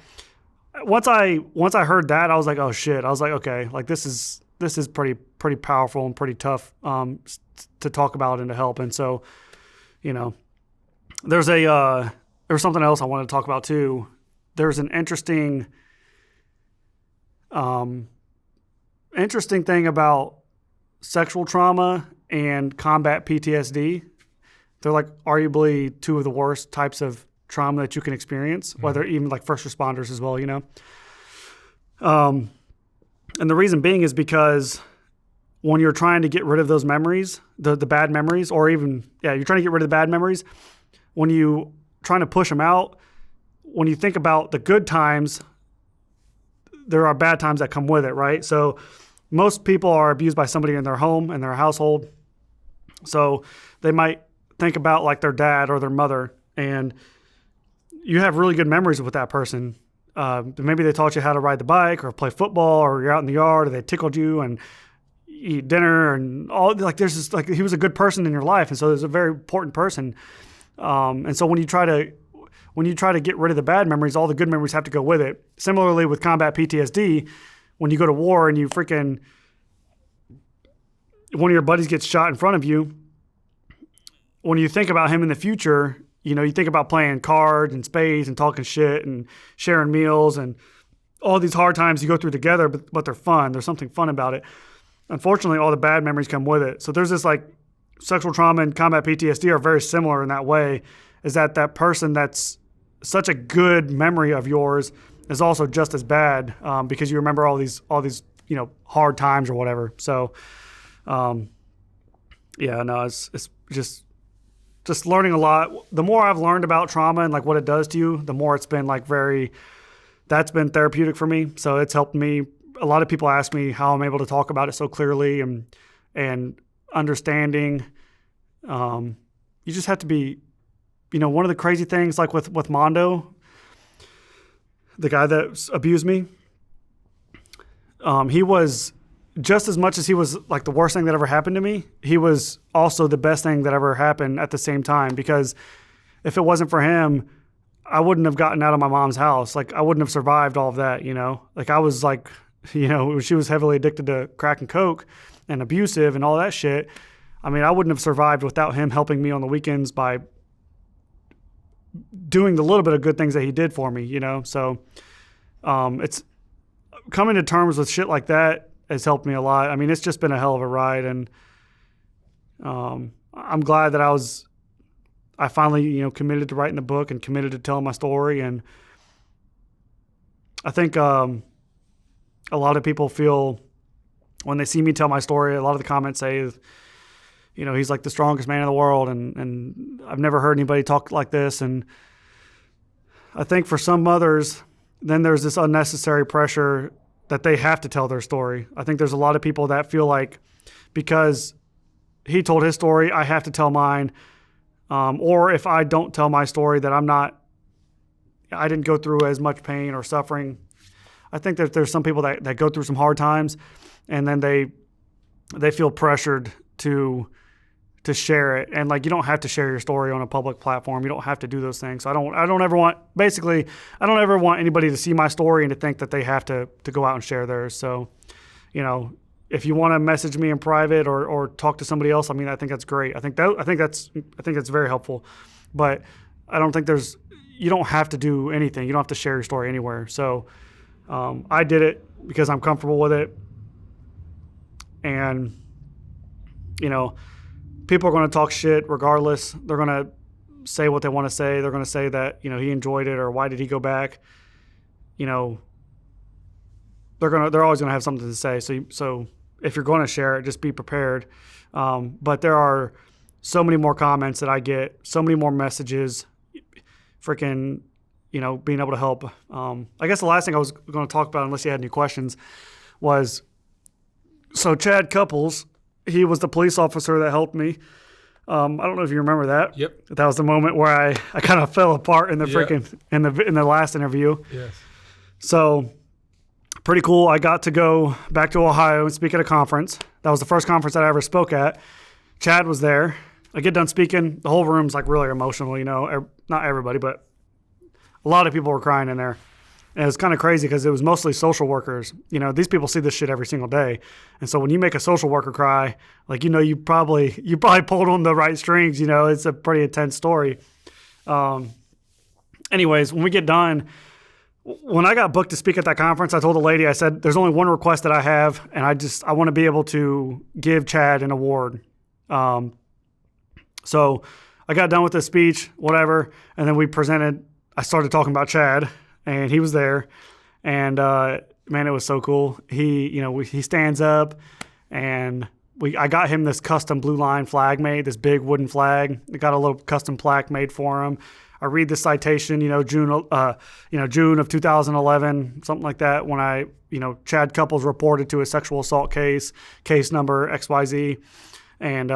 Speaker 2: once I heard that, I was like, oh shit. I was like, okay, like this is pretty powerful and pretty tough to talk about and to help. And so, there's something else I wanted to talk about too. There's an interesting thing about sexual trauma and combat PTSD. They're like arguably 2 of the worst types of trauma that you can experience, whether even like first responders as well, And the reason being is because when you're trying to get rid of those memories, the bad memories, or even, you're trying to get rid of the bad memories, when you trying to push them out, when you think about the good times, there are bad times that come with it, right? So most people are abused by somebody in their home, in their household. So they might think about like their dad or their mother, and you have really good memories with that person. Maybe they taught you how to ride the bike or play football, or you're out in the yard, or they tickled you and eat dinner and all. Like, there's just like, he was a good person in your life, and so there's a very important person. And so when you try to get rid of the bad memories, all the good memories have to go with it. Similarly with combat PTSD, when you go to war and one of your buddies gets shot in front of you, when you think about him in the future, you think about playing cards and spades and talking shit and sharing meals and all these hard times you go through together, but they're fun. There's something fun about it. Unfortunately, all the bad memories come with it. So there's this like sexual trauma and combat PTSD are very similar in that way, is that person that's such a good memory of yours is also just as bad because you remember all these hard times or whatever. So it's just learning a lot. The more I've learned about trauma and like what it does to you, the more it's been like that's been therapeutic for me. So it's helped me. A lot of people ask me how I'm able to talk about it so clearly and understanding. You just have to be, one of the crazy things like with Mondo, the guy that abused me, he was just as much as he was like the worst thing that ever happened to me, he was also the best thing that ever happened at the same time. Because if it wasn't for him, I wouldn't have gotten out of my mom's house. Like, I wouldn't have survived all of that, Like, I was like, she was heavily addicted to crack and coke and abusive and all that shit. I mean, I wouldn't have survived without him helping me on the weekends by doing the little bit of good things that he did for me, So it's coming to terms with shit like that has helped me a lot. I mean, it's just been a hell of a ride. And I'm glad that I finally, committed to writing the book and committed to telling my story. And I think a lot of people feel when they see me tell my story, a lot of the comments say, he's like the strongest man in the world. And I've never heard anybody talk like this. And I think for some others, then there's this unnecessary pressure that they have to tell their story. I think there's a lot of people that feel like because he told his story, I have to tell mine. Or if I don't tell my story, that I didn't go through as much pain or suffering. I think that there's some people that go through some hard times and then they feel pressured to share it. And like, you don't have to share your story on a public platform. You don't have to do those things. So I don't ever want anybody to see my story and to think that they have to go out and share theirs. So, if you want to message me in private or talk to somebody else, I mean, I think that's great. I think that's very helpful, but I don't think you don't have to do anything. You don't have to share your story anywhere. So, I did it because I'm comfortable with it. And, people are going to talk shit regardless. They're going to say what they want to say. They're going to say that, he enjoyed it or why did he go back? They're always going to have something to say. So if you're going to share it, just be prepared. But there are so many more comments that I get, so many more messages, freaking, being able to help. I guess the last thing I was going to talk about, unless you had any questions, was so Chad Couples, he was the police officer that helped me. I don't know if you remember that.
Speaker 1: Yep.
Speaker 2: That was the moment where I kind of fell apart in the in the last interview.
Speaker 1: Yes.
Speaker 2: So pretty cool. I got to go back to Ohio and speak at a conference. That was the first conference that I ever spoke at. Chad was there. I get done speaking. The whole room's like really emotional, not everybody, but a lot of people were crying in there. And it was kind of crazy because it was mostly social workers. These people see this shit every single day. And so when you make a social worker cry, like, you probably pulled on the right strings. It's a pretty intense story. Anyways, when we get done, when I got booked to speak at that conference, I told the lady, I said, there's only one request that I have, and I want to be able to give Chad an award. So I got done with the speech, whatever, and then I started talking about Chad, and he was there, and man, it was so cool. He stands up, and I got him this custom blue line flag made, this big wooden flag. I got a little custom plaque made for him. I read the citation, June of 2011, something like that, when Chad Couples reported to a sexual assault case number XYZ, and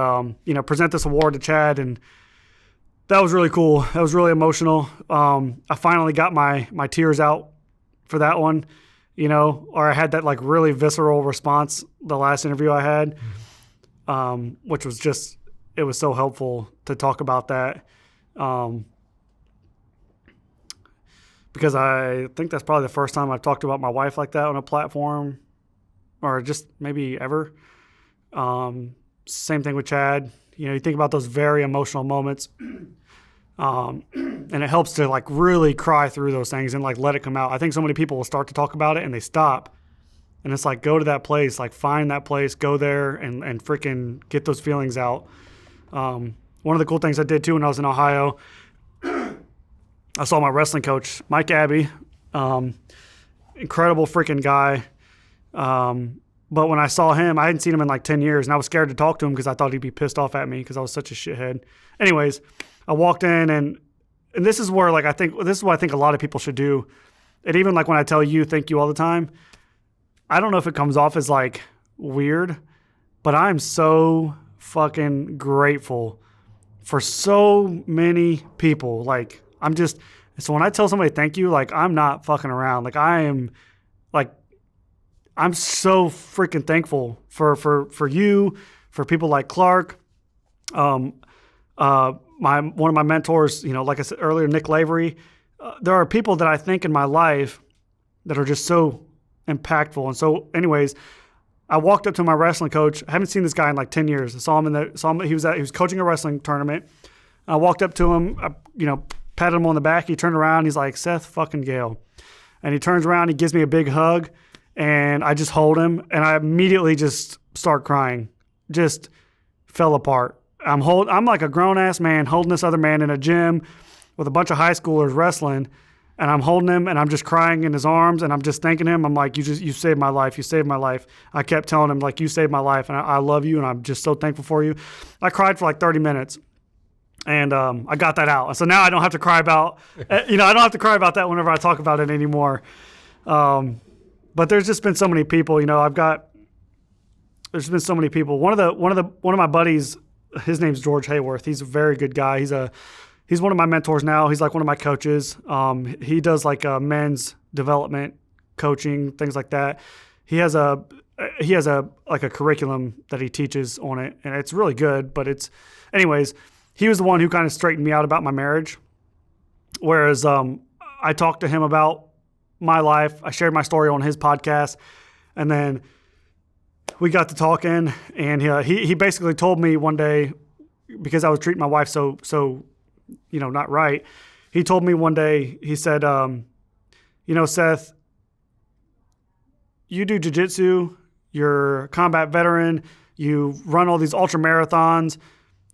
Speaker 2: present this award to Chad, and that was really cool. That was really emotional. I finally got my tears out for that one, or I had that like really visceral response the last interview I had, which was it was so helpful to talk about that. Because I think that's probably the first time I've talked about my wife like that on a platform, or just maybe ever. Same thing with Chad. You think about those very emotional moments, and it helps to like really cry through those things and like let it come out. I think so many people will start to talk about it and they stop, and it's like, go to that place, like find that place, go there and freaking get those feelings out. One of the cool things I did too when I was in Ohio, I saw my wrestling coach, Mike Abbey, incredible freaking guy. But when I saw him, I hadn't seen him in like 10 years, and I was scared to talk to him because I thought he'd be pissed off at me because I was such a shithead. Anyways, I walked in, and this is where like this is what I think a lot of people should do. And even like when I tell you thank you all the time, I don't know if it comes off as like weird, but I'm so fucking grateful for so many people. Like so when I tell somebody thank you, like I'm not fucking around. Like I'm so freaking thankful for you, for people like Clark, one of my mentors, like I said earlier, Nick Lavery. There are people that I think in my life that are just so impactful. And so anyways, I walked up to my wrestling coach. I haven't seen this guy in like 10 years. I saw him he was coaching a wrestling tournament. I walked up to him, patted him on the back. He turned around. He's like, Seth fucking Gehle. And he turns around. He gives me a big hug. And I just hold him. And I immediately just start crying. Just fell apart. I'm like a grown ass man holding this other man in a gym with a bunch of high schoolers wrestling, and I'm holding him and I'm just crying in his arms and I'm just thanking him. I'm like, you saved my life. You saved my life. I kept telling him, like, you saved my life and I love you and I'm just so thankful for you. I cried for like 30 minutes and I got that out. And so now I don't have to cry about, I don't have to cry about that whenever I talk about it anymore. But there's just been so many people, there's been so many people. One of my buddies, his name's George Hayworth. He's a very good guy. He's one of my mentors now. He's like one of my coaches. He does like men's development coaching, things like that. He has a curriculum that he teaches on it, and it's really good. But anyways, he was the one who kind of straightened me out about my marriage. Whereas I talked to him about my life. I shared my story on his podcast, and then we got to talking, and he basically told me one day, because I was treating my wife so not right. He told me one day, he said, Seth, you do jiu-jitsu, you're a combat veteran, you run all these ultra marathons,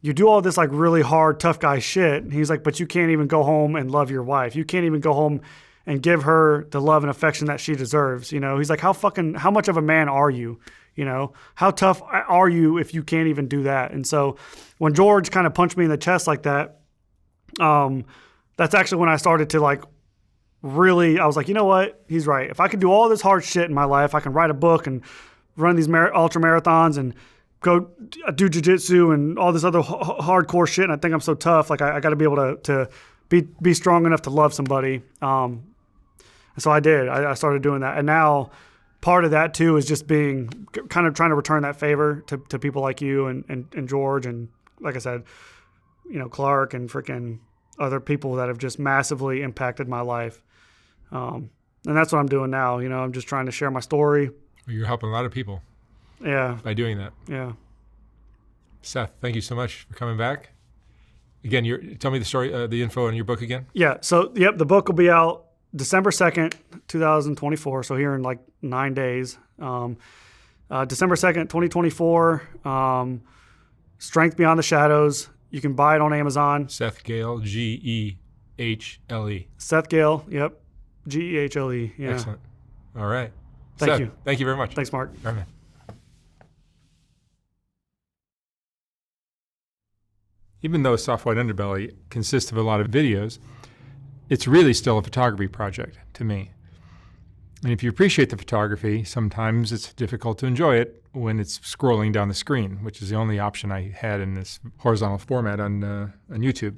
Speaker 2: you do all this like really hard, tough guy shit. And he's like, but you can't even go home and love your wife. You can't even go home and give her the love and affection that she deserves. He's like, how much of a man are you? How tough are you if you can't even do that? And so when George kind of punched me in the chest like that, that's actually when I started to like really, I was like, you know what? He's right. If I could do all this hard shit in my life, I can write a book and run these ultra marathons and go do jiu-jitsu and all this other hardcore shit. And I think I'm so tough. Like I got to be able to be strong enough to love somebody. And so I did. I started doing that. And now part of that too is just being kind of trying to return that favor to people like you and George. And like I said, Clark and freaking other people that have just massively impacted my life. And that's what I'm doing now. I'm just trying to share my story.
Speaker 1: Well, you're helping a lot of people.
Speaker 2: Yeah.
Speaker 1: By doing that.
Speaker 2: Yeah.
Speaker 1: Seth, thank you so much for coming back. Again, tell me the story, the info on your book again.
Speaker 2: Yeah. So, the book will be out December 2nd, 2024. So here in like 9 days. December 2nd, 2024. Strength Beyond the Shadows. You can buy it on Amazon.
Speaker 1: Seth Gehle, Gehle.
Speaker 2: Seth Gehle, yep. Gehle, yeah.
Speaker 1: Excellent. All right.
Speaker 2: Thank
Speaker 1: Seth,
Speaker 2: you.
Speaker 1: Thank you very much.
Speaker 2: Thanks, Mark.
Speaker 1: All right. Even though Soft White Underbelly consists of a lot of videos, it's really still a photography project to me. And if you appreciate the photography, sometimes it's difficult to enjoy it when it's scrolling down the screen, which is the only option I had in this horizontal format on YouTube.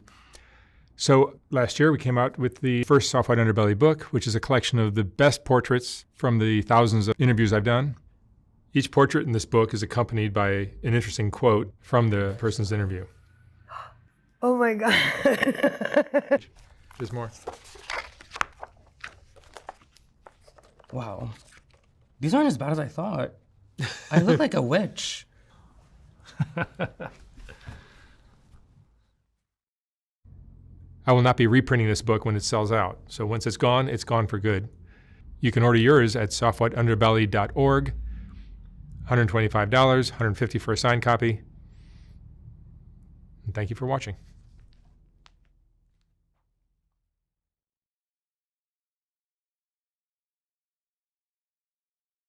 Speaker 1: So last year we came out with the first Soft White Underbelly book, which is a collection of the best portraits from the thousands of interviews I've done. Each portrait in this book is accompanied by an interesting quote from the person's interview.
Speaker 3: Oh my God.
Speaker 1: There's more.
Speaker 4: Wow. These aren't as bad as I thought. I look like a witch.
Speaker 1: I will not be reprinting this book when it sells out. So once it's gone for good. You can order yours at softwhiteunderbelly.org. $125, $150 for a signed copy. And thank you for watching.